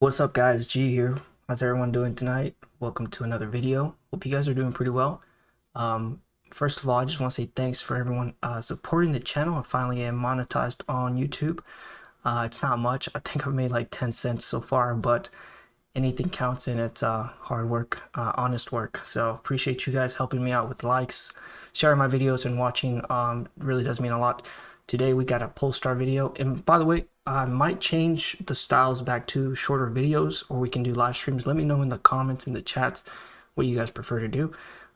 What's up guys, G here. How's everyone doing tonight? Welcome to another video. Hope you guys are doing pretty well. First of all, I just want to say thanks for everyone supporting the channel. I finally am monetized on YouTube. It's not much. I think I've made like 10 cents so far, but anything counts and it's hard work, honest work. So appreciate you guys helping me out with likes, sharing my videos, and watching. Really does mean a lot. Today we got a Polestar video, and by the way, I might change the styles back to shorter videos, or we can do live streams. Let me know in the comments, in the chats, what you guys prefer to do.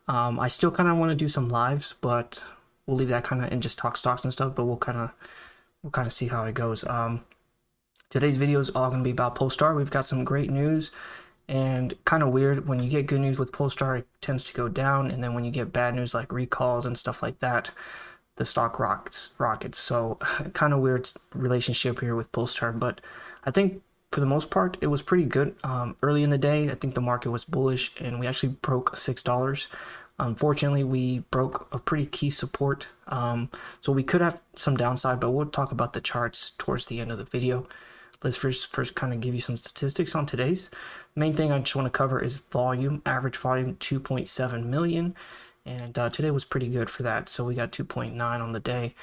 I still kind of want to do some lives, but we'll leave that kind of and just talk stocks and stuff. But we'll kind of see how it goes. Today's video is all going to be about Polestar. We've got some great news, and kind of weird, when you get good news with Polestar, it tends to go down, and then when you get bad news like recalls and stuff like that, the stock rockets. So kind of weird relationship here with Polestar, but I think for the most part it was pretty good. Early in the day, I think the market was bullish, and we actually broke $6. Unfortunately, we broke a pretty key support, so we could have some downside, but we'll talk about the charts towards the end of the video. Let's first kind of give you some statistics on today's. Main thing I just want to cover is volume. Average volume 2.7 million. And today was pretty good for that. So we got 2.9 on the day.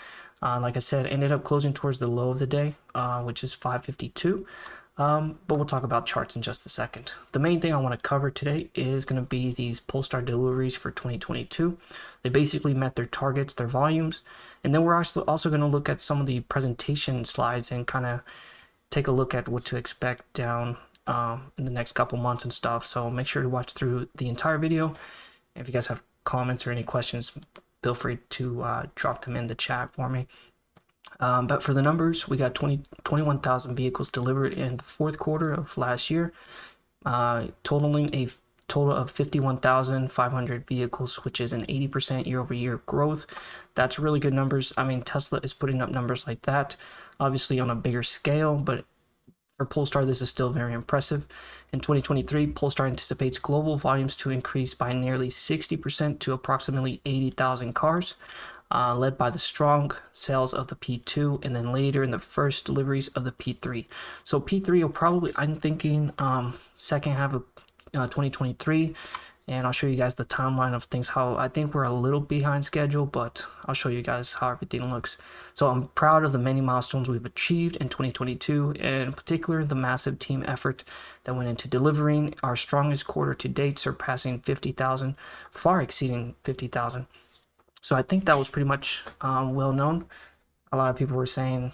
Like I said, ended up closing towards the low of the day, which is 552. But we'll talk about charts in just a second. The main thing I want to cover today is going to be these Polestar deliveries for 2022. They basically met their targets, their volumes. And then we're also going to look at some of the presentation slides and kind of take a look at what to expect down in the next couple months and stuff. So make sure to watch through the entire video. If you guys have comments or any questions, feel free to drop them in the chat for me. But for the numbers, we got 21,000 vehicles delivered in the fourth quarter of last year, totaling a total of 51,500 vehicles, which is an 80% year-over-year growth. That's really good numbers. I mean, Tesla is putting up numbers like that, obviously on a bigger scale, but for Polestar, this is still very impressive. In 2023, Polestar anticipates global volumes to increase by nearly 60% to approximately 80,000 cars, led by the strong sales of the P2 and then later in the first deliveries of the P3. So P3 will probably, I'm thinking, second half of 2023. And I'll show you guys the timeline of things, how I think we're a little behind schedule, but I'll show you guys how everything looks. So I'm proud of the many milestones we've achieved in 2022, and in particular, the massive team effort that went into delivering our strongest quarter to date, surpassing 50,000, far exceeding 50,000. So I think that was pretty much well known. A lot of people were saying,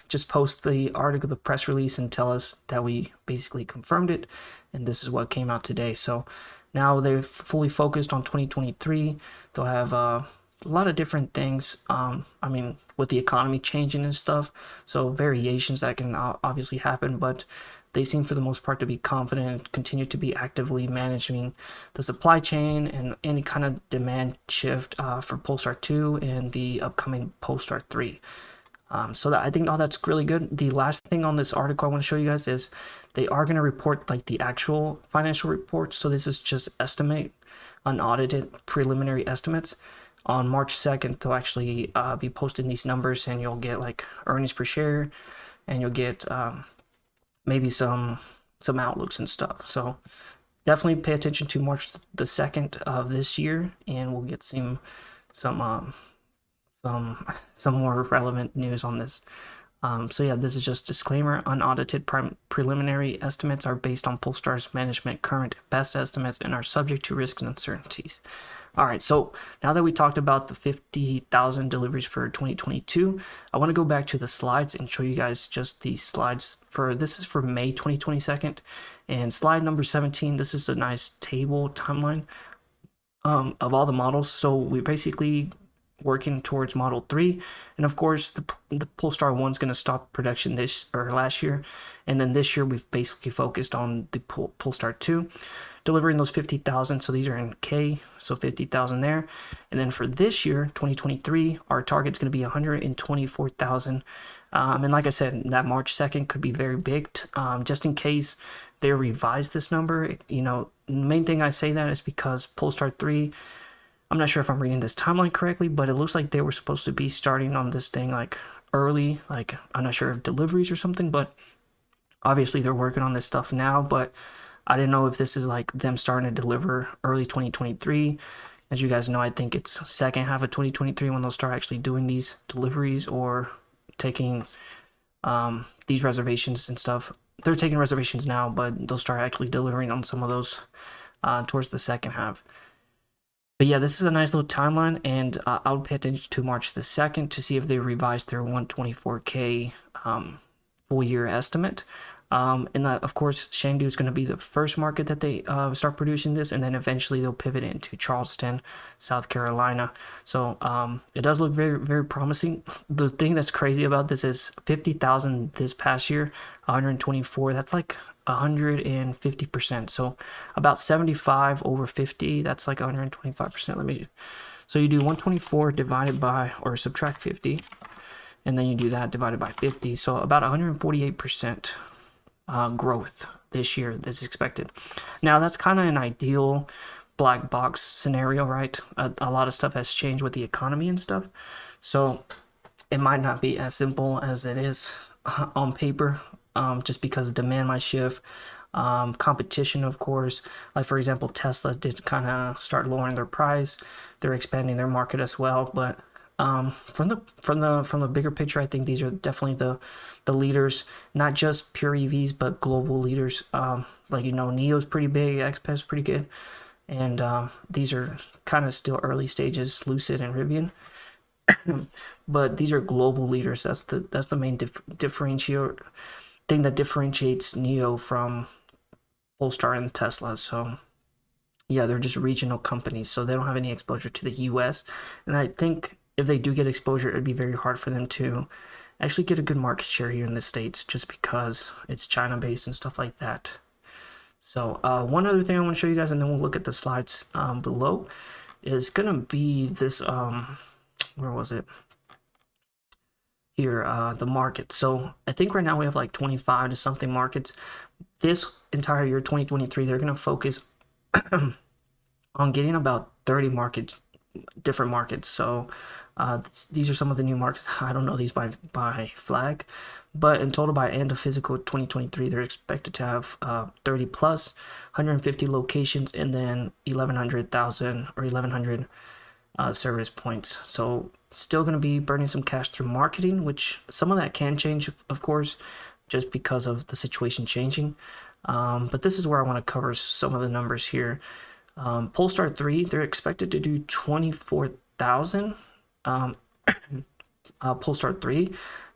just post the article, the press release, and tell us that we basically confirmed it, and this is what came out today. So now they're fully focused on 2023. They'll have a lot of different things. I mean, with the economy changing and stuff, so variations that can obviously happen, but they seem for the most part to be confident and continue to be actively managing the supply chain and any kind of demand shift for Polestar 2 and the upcoming Polestar 3. So that, I think all that's really good. The last thing on this article I want to show you guys is they are going to report like the actual financial reports. So this is just estimate, unaudited preliminary estimates. On March 2nd, they'll actually be posting these numbers, and you'll get like earnings per share, and you'll get maybe some outlooks and stuff. So definitely pay attention to March the 2nd of this year, and we'll get some more relevant news on this. So yeah, this is just disclaimer. Unaudited preliminary estimates are based on Polestar's management current best estimates and are subject to risks and uncertainties. All right, so now that we talked about the 50,000 deliveries for 2022, I want to go back to the slides and show you guys just these slides. This is for May 2022, and slide number 17. This is a nice table timeline of all the models. So we basically working towards Model 3, and of course the Polestar 1 is going to stop production last year, and then this year we've basically focused on the Polestar 2 delivering those 50,000. So these are in K, so 50,000 there. And then for this year 2023, our target's going to be 124,000, and like I said, that March 2nd could be very big. Just in case they revise this number, you know, the main thing I say that is because Polestar 3, I'm not sure if I'm reading this timeline correctly, but it looks like they were supposed to be starting on this thing like early, like I'm not sure if deliveries or something, but Obviously, they're working on this stuff now, but I didn't know if this is like them starting to deliver early 2023. As you guys know, I think it's second half of 2023 when they'll start actually doing these deliveries or taking these reservations and stuff. They're taking reservations now, but they'll start actually delivering on some of those towards the second half. But yeah, this is a nice little timeline, and I would pay attention to March the 2nd to see if they revise their 124K full year estimate. And that, of course, Chengdu is going to be the first market that they start producing this, and then eventually they'll pivot into Charleston, South Carolina. So it does look very, very promising. The thing that's crazy about this is 50,000 this past year, 124. That's like 150%. So about 75 over 50. That's like 125%. So you do 124 divided by, or subtract 50, and then you do that divided by 50. So about 148%. Growth this year is expected. Now that's kind of an ideal black box scenario, right? A lot of stuff has changed with the economy and stuff, so it might not be as simple as it is on paper, just because demand might shift, competition, of course. Like for example, Tesla did kind of start lowering their price. They're expanding their market as well, but from the bigger picture, I think these are definitely the leaders, not just pure EVs, but global leaders. Like NIO's pretty big, XPeng's pretty good, and these are kind of still early stages, Lucid and Rivian. But these are global leaders. That's the main differentiator thing that differentiates NIO from Polestar and Tesla. So yeah, they're just regional companies, so they don't have any exposure to the US. And I think if they do get exposure, it'd be very hard for them to actually get a good market share here in the States, just because it's China based and stuff like that. So one other thing I want to show you guys, and then we'll look at the slides below, is gonna be this where was it here, the market. So I think right now we have like 25 to something markets. This entire year 2023 they're gonna focus on getting about 30 different markets. So these are some of the new markets. I don't know these by flag, but in total by end of physical 2023 they're expected to have 30 plus, 150 locations, and then 1100 service points. So still going to be burning some cash through marketing, which some of that can change, of course, just because of the situation changing. But this is where I want to cover some of the numbers here. Polestar 3, they're expected to do 24,000. Polestar 3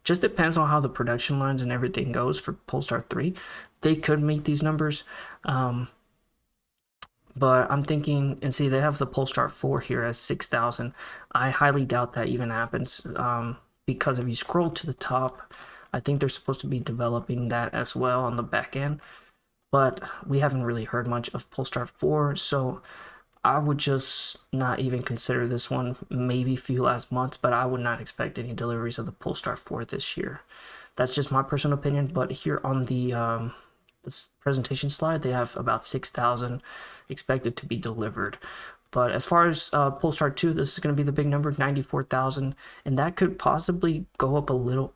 just depends on how the production lines and everything goes for Polestar 3. They could meet these numbers, but I'm thinking, and see, they have the Polestar 4 here as 6,000. I highly doubt that even happens, because if you scroll to the top, I think they're supposed to be developing that as well on the back end, but we haven't really heard much of Polestar 4, so I would just not even consider this one. Maybe a few last months, but I would not expect any deliveries of the Polestar 4 this year. That's just my personal opinion, but here on the this presentation slide, they have about 6,000 expected to be delivered. But as far as Polestar 2, this is going to be the big number, 94,000, and that could possibly go up a little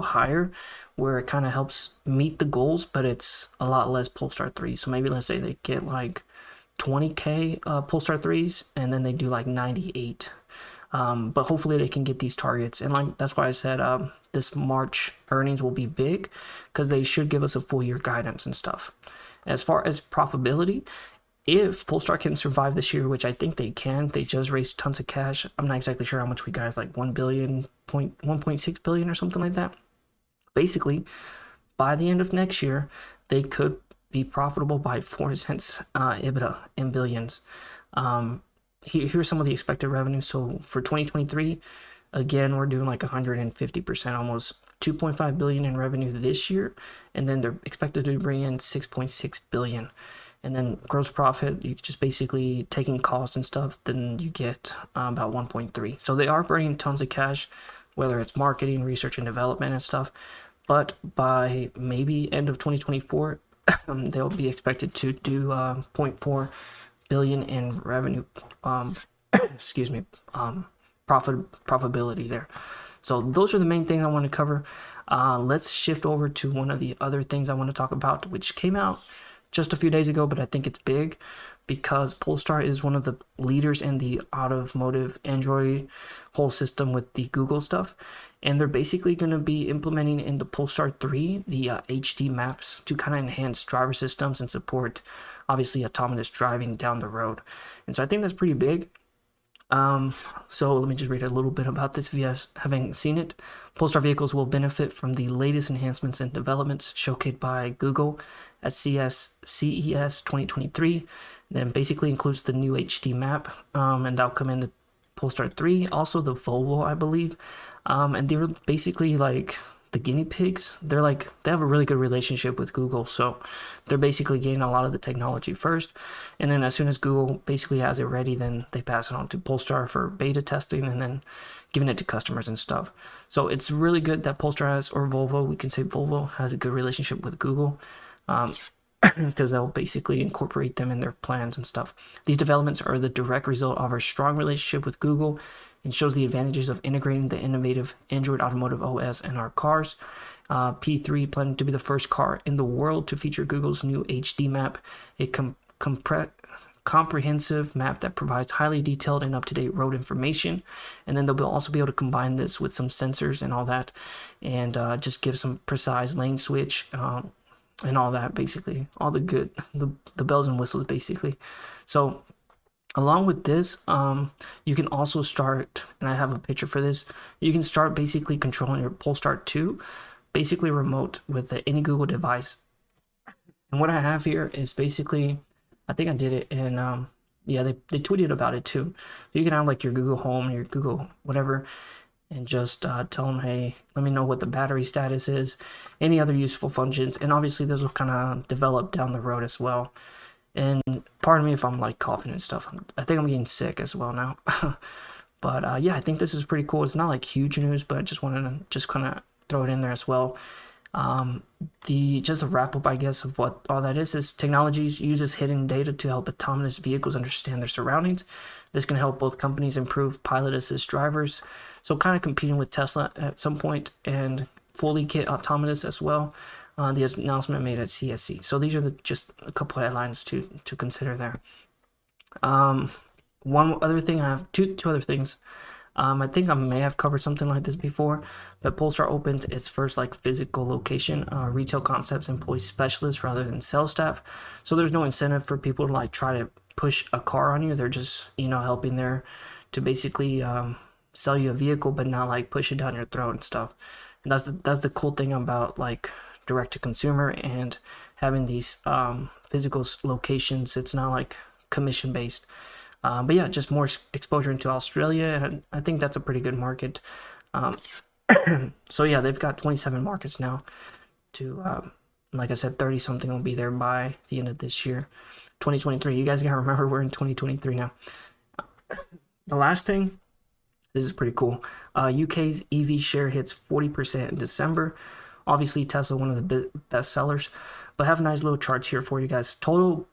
higher, where it kind of helps meet the goals, but it's a lot less Polestar 3. So maybe let's say they get like 20K Polestar 3s, and then they do like 98. But hopefully they can get these targets, and like that's why I said this March earnings will be big, because they should give us a full year guidance and stuff. As far as profitability, if Polestar can survive this year, which I think they can, they just raised tons of cash. I'm not exactly sure how much we got, like 1.6 billion or something like that. Basically, by the end of next year, they could be profitable by 4 cents EBITDA in billions. Here's some of the expected revenue. So for 2023, again, we're doing like 150%, almost 2.5 billion in revenue this year, and then they're expected to bring in 6.6 billion. And then gross profit, you just basically taking costs and stuff, then you get about 1.3. So they are burning tons of cash, whether it's marketing, research and development and stuff. But by maybe end of 2024, they'll be expected to do 0.4 billion in revenue, profitability there. So those are the main things I want to cover. Let's shift over to one of the other things I want to talk about, which came out just a few days ago, but I think it's big because Polestar is one of the leaders in the automotive Android whole system with the Google stuff. And they're basically going to be implementing in the Polestar 3 the HD maps to kind of enhance driver systems and support, obviously, autonomous driving down the road. And so I think that's pretty big. So let me just read a little bit about this if you guys haven't seen it. Polestar vehicles will benefit from the latest enhancements and developments showcased by Google at CES 2023. Then basically includes the new HD map, and that'll come in the Polestar 3, also the Volvo, I believe. And they were basically like the guinea pigs. They have a really good relationship with Google, so they're basically getting a lot of the technology first, and then as soon as Google basically has it ready, then they pass it on to Polestar for beta testing and then giving it to customers and stuff. So it's really good that Polestar has, or Volvo, we can say Volvo has a good relationship with Google, because they'll basically incorporate them in their plans and stuff. These developments are the direct result of our strong relationship with Google and shows the advantages of integrating the innovative Android Automotive OS in our cars. P3 planning to be the first car in the world to feature Google's new HD map, a comprehensive map that provides highly detailed and up-to-date road information. And then they'll also be able to combine this with some sensors and all that, and just give some precise lane switch and all that, basically all the good, the bells and whistles, basically. So along with this, you can also start, and I have a picture for this, you can start basically controlling your Polestar 2, basically remote with any Google device. And what I have here is basically, I think I did it in, yeah, they tweeted about it too. You can have like your Google Home, your Google whatever, and just tell them, hey, let me know what the battery status is, any other useful functions, and obviously those will kind of develop down the road as well. And pardon me if I'm like coughing and stuff. I think I'm getting sick as well now. But yeah, I think this is pretty cool. It's not like huge news, but I just wanted to just kind of throw it in there as well. Just a wrap up, I guess, of what all that is technologies uses hidden data to help autonomous vehicles understand their surroundings. This can help both companies improve pilot assist drivers, so kind of competing with Tesla at some point, and fully kit autonomous as well. The announcement made at CSC. So these are just a couple headlines to consider there. One other thing, I have two other things. I think I may have covered something like this before, but Polestar opened its first like physical location, retail concepts employs specialists rather than sales staff. So there's no incentive for people to like try to push a car on you. They're just, helping there to basically sell you a vehicle, but not like push it down your throat and stuff. And that's the cool thing about like direct to consumer and having these physical locations. It's not like commission based. But yeah, just more exposure into Australia, and I think that's a pretty good market. So yeah, they've got 27 markets now to, like I said, 30 something will be there by the end of this year, 2023. You guys gotta remember we're in 2023 now. The last thing, this is pretty cool. UK's EV share hits 40% in December. Obviously, Tesla, one of the best sellers, but I have nice little charts here for you guys. Total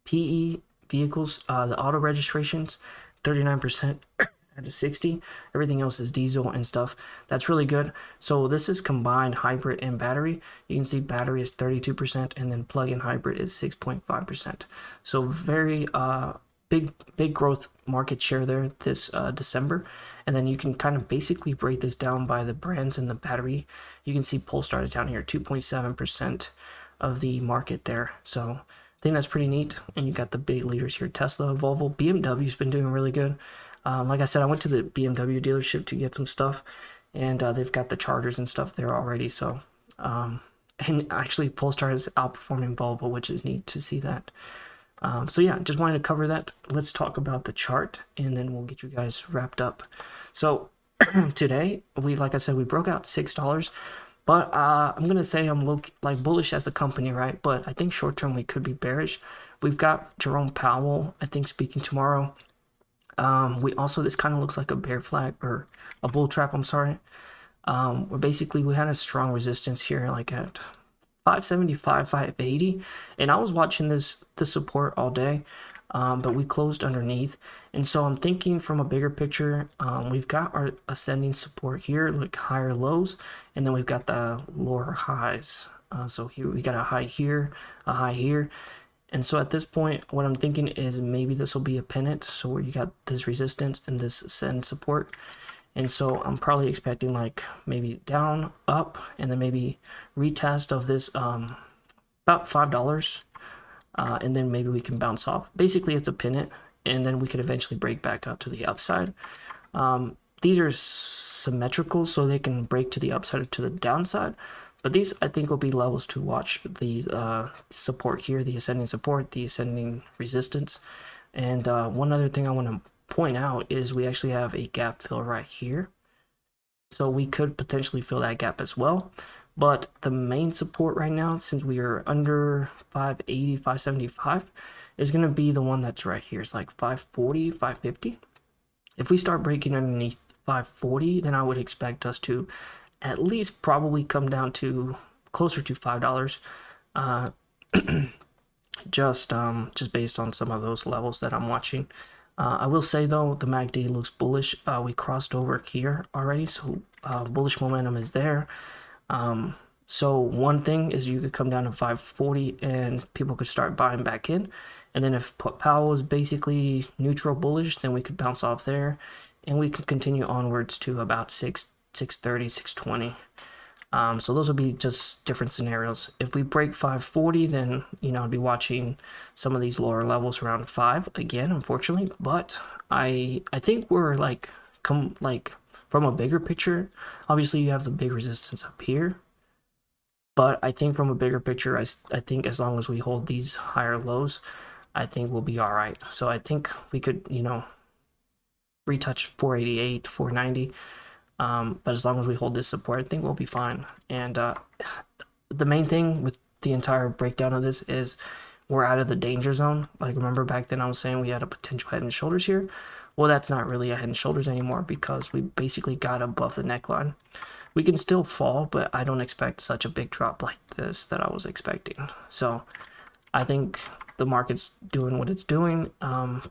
PE vehicles, the auto registrations, 39% out of 60. Everything else is diesel and stuff. That's really good. So this is combined hybrid and battery. You can see battery is 32%, and then plug-in hybrid is 6.5%. So very big growth market share there this December. And then you can kind of basically break this down by the brands and the battery. You can see Polestar is down here, 2.7% of the market there. So I think that's pretty neat. And you got the big leaders here: Tesla, Volvo, BMW's been doing really good. Like I said, I went to the BMW dealership to get some stuff, and they've got the chargers and stuff there already. So, and actually Polestar is outperforming Volvo, which is neat to see that. So yeah, just wanted to cover that. Let's talk about the chart, and then we'll get you guys wrapped up. So today, like I said, we broke out $6, but I'm gonna say I'm like bullish as a company, right? But I think short term we could be bearish. We've got Jerome Powell, I think, speaking tomorrow. We also, this kind of looks like a bear flag, or a bull trap, I'm sorry. Where basically we had a strong resistance here, like at 575, 580, and I was watching the support all day, but we closed underneath. And so I'm thinking from a bigger picture, we've got our ascending support here, like higher lows, and then we've got the lower highs. So here we got a high here, a high here. And so at this point, what I'm thinking is maybe this will be a pennant. So where you got this resistance and this ascend support. And so I'm probably expecting like maybe down, up, and then maybe retest of this about $5. And then maybe we can bounce off. Basically, it's a pennant, and then we could eventually break back out to the upside. These are symmetrical, so they can break to the upside or to the downside. But these, I think, will be levels to watch. These support here, the ascending support, the ascending resistance. And one other thing I want to point out is we actually have a gap fill right here. So we could potentially fill that gap as well. But the main support right now, since we are under 580, 575, is going to be the one that's right here. It's like 540, 550. If we start breaking underneath 540, then I would expect us to at least probably come down to closer to $5. Just based on some of those levels that I'm watching. I will say though, the MACD looks bullish. We crossed over here already, so bullish momentum is there. So one thing is you could come down to 540 and people could start buying back in. And then if Powell is basically neutral bullish, then we could bounce off there and we could continue onwards to about 630, 620. So those will be just different scenarios. If we break 540, then, you know, I'd be watching some of these lower levels around 5 again, unfortunately. But I think we're like, from a bigger picture, obviously you have the big resistance up here. But I think from a bigger picture, I think as long as we hold these higher lows, I think we'll be all right. So I think we could, you know, retouch 488, 490. But as long as we hold this support, I think we'll be fine. And the main thing with the entire breakdown of this is we're out of the danger zone. Like, remember back then I was saying we had a potential head and shoulders here? Well, that's not really a head and shoulders anymore because we basically got above the neckline. We can still fall, but I don't expect such a big drop like this that I was expecting. So I think the market's doing what it's doing.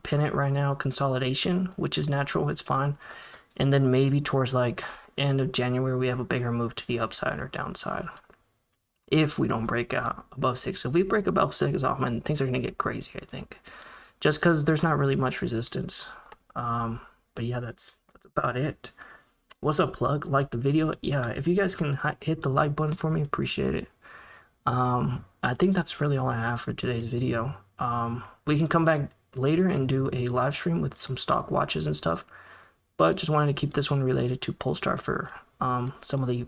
Pin it right now, consolidation, which is natural, it's fine. And then maybe towards like end of January, we have a bigger move to the upside or downside. If we don't break out above 6. If we break above 6, oh man, things are going to get crazy, I think. Just because there's not really much resistance. But yeah, that's about it. What's up, plug? Like the video? Yeah, if you guys can hit the like button for me, appreciate it. I think that's really all I have for today's video. We can come back later and do a live stream with some stock watches and stuff. But just wanted to keep this one related to Polestar for some of the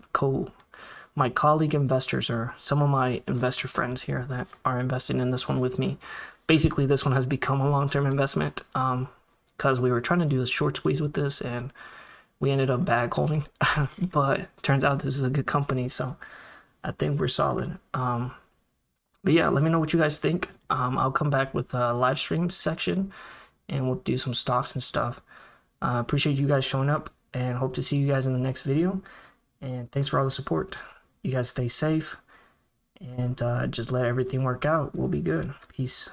my colleague investors or some of my investor friends here that are investing in this one with me. Basically, this one has become a long-term investment because we were trying to do a short squeeze with this and we ended up bag holding. But turns out this is a good company, so I think we're solid. But yeah, let me know what you guys think. I'll come back with a live stream section and we'll do some stocks and stuff. Appreciate you guys showing up and hope to see you guys in the next video. And thanks for all the support. You guys stay safe and just let everything work out. We'll be good. Peace.